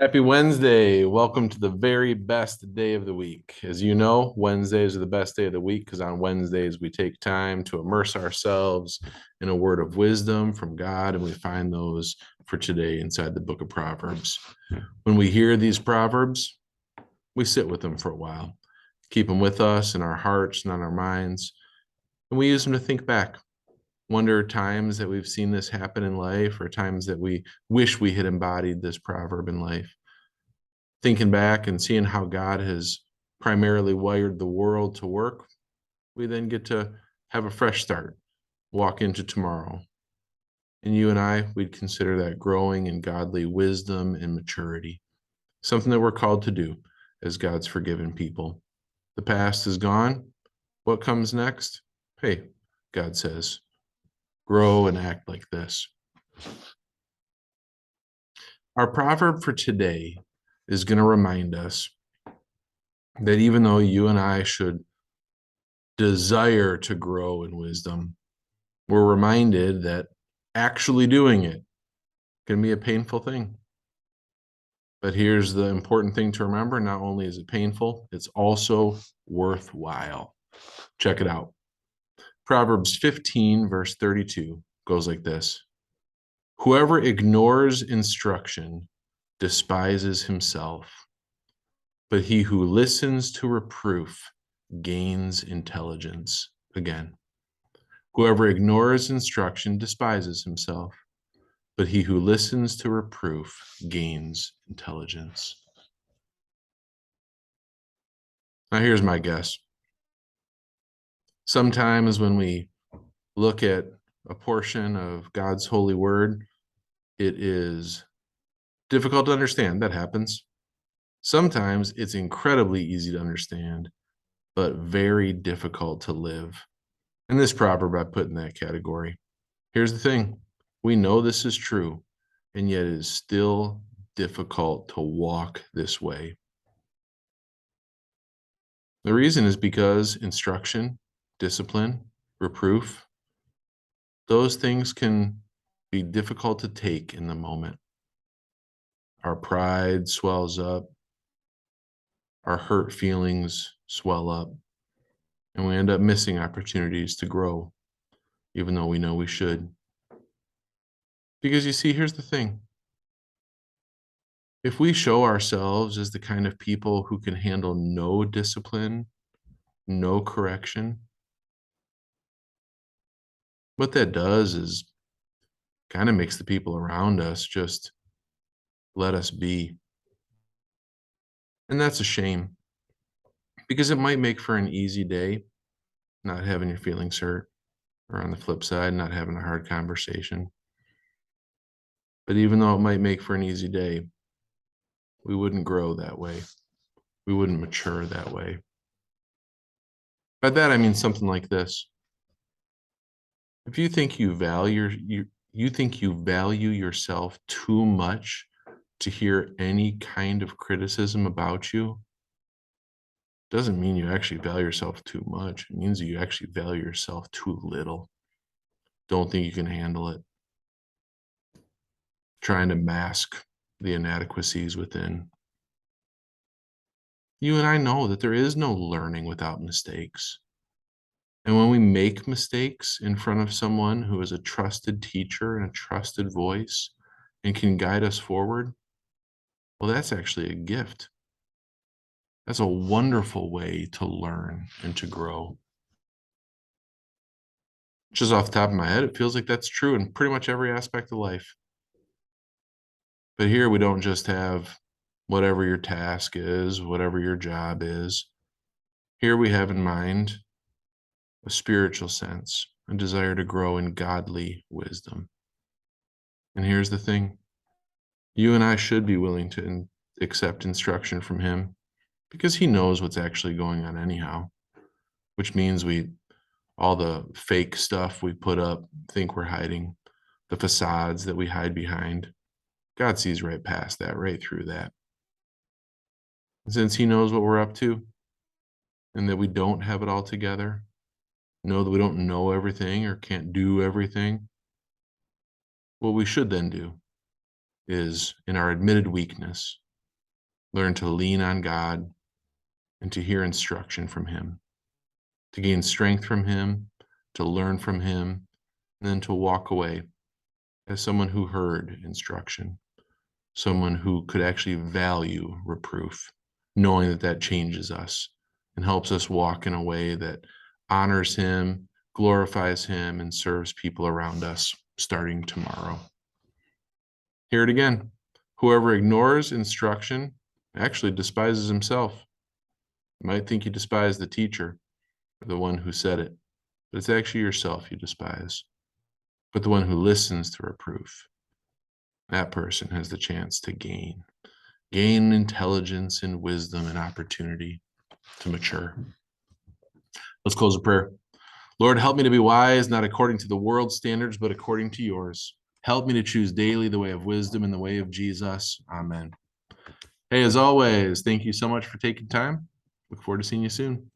Happy Wednesday. Welcome to the very best day of the week. As you know, Wednesdays are the best day of the week because on Wednesdays we take time to immerse ourselves in a word of wisdom from God, and we find those for today inside the book of Proverbs. When we hear these Proverbs, we sit with them for a while, keep them with us in our hearts and on our minds, and we use them to think back. Wonder times that we've seen this happen in life or times that we wish we had embodied this proverb in life. Thinking back and seeing how God has primarily wired the world to work, we then get to have a fresh start, walk into tomorrow. And you and I, we'd consider that growing in godly wisdom and maturity, something that we're called to do as God's forgiven people. The past is gone. What comes next? Hey, God says, grow and act like this. Our proverb for today is going to remind us that even though you and I should desire to grow in wisdom, we're reminded that actually doing it can be a painful thing. But here's the important thing to remember. Not only is it painful, it's also worthwhile. Check it out. Proverbs 15, verse 32 goes like this. Whoever ignores instruction despises himself, but he who listens to reproof gains intelligence. Again, whoever ignores instruction despises himself, but he who listens to reproof gains intelligence. Now, here's my guess. Sometimes when we look at a portion of God's holy word, it is difficult to understand. That happens. Sometimes it's incredibly easy to understand, but very difficult to live. And this proverb I put in that category. Here's the thing. We know this is true, and yet it is still difficult to walk this way. The reason is because instruction, discipline, reproof, those things can be difficult to take in the moment. Our pride swells up, our hurt feelings swell up, and we end up missing opportunities to grow, even though we know we should. Because you see, here's the thing. If we show ourselves as the kind of people who can handle no discipline, no correction, what that does is kind of makes the people around us just let us be. And that's a shame because it might make for an easy day, not having your feelings hurt, or on the flip side, not having a hard conversation. But even though it might make for an easy day, we wouldn't grow that way. We wouldn't mature that way. By that, I mean something like this. If you think you think you value yourself too much to hear any kind of criticism about you, doesn't mean you actually value yourself too much. It means you actually value yourself too little. Don't think you can handle it. Trying to mask the inadequacies within. You and I know that there is no learning without mistakes. And when we make mistakes in front of someone who is a trusted teacher and a trusted voice and can guide us forward, well, that's actually a gift. That's a wonderful way to learn and to grow. Just off the top of my head, it feels like that's true in pretty much every aspect of life. But here we don't just have whatever your task is, whatever your job is. Here we have in mind a spiritual sense, a desire to grow in godly wisdom. And here's the thing. You and I should be willing to accept instruction from him because he knows what's actually going on anyhow, which means all the fake stuff we put up, think we're hiding, the facades that we hide behind, God sees right past that, right through that. And since he knows what we're up to and that we don't have it all together, know that we don't know everything or can't do everything, what we should then do is, in our admitted weakness, learn to lean on God and to hear instruction from him, to gain strength from him, to learn from him, and then to walk away as someone who heard instruction, someone who could actually value reproof, knowing that that changes us and helps us walk in a way that honors him, glorifies him, and serves people around us starting tomorrow. Hear it again. Whoever ignores instruction actually despises himself. You might think you despise the teacher or the one who said it, but it's actually yourself you despise. But the one who listens to reproof, that person has the chance to gain intelligence and wisdom and opportunity to mature. Let's close with prayer. Lord, help me to be wise, not according to the world's standards, but according to yours. Help me to choose daily the way of wisdom and the way of Jesus. Amen. Hey, as always, thank you so much for taking time. Look forward to seeing you soon.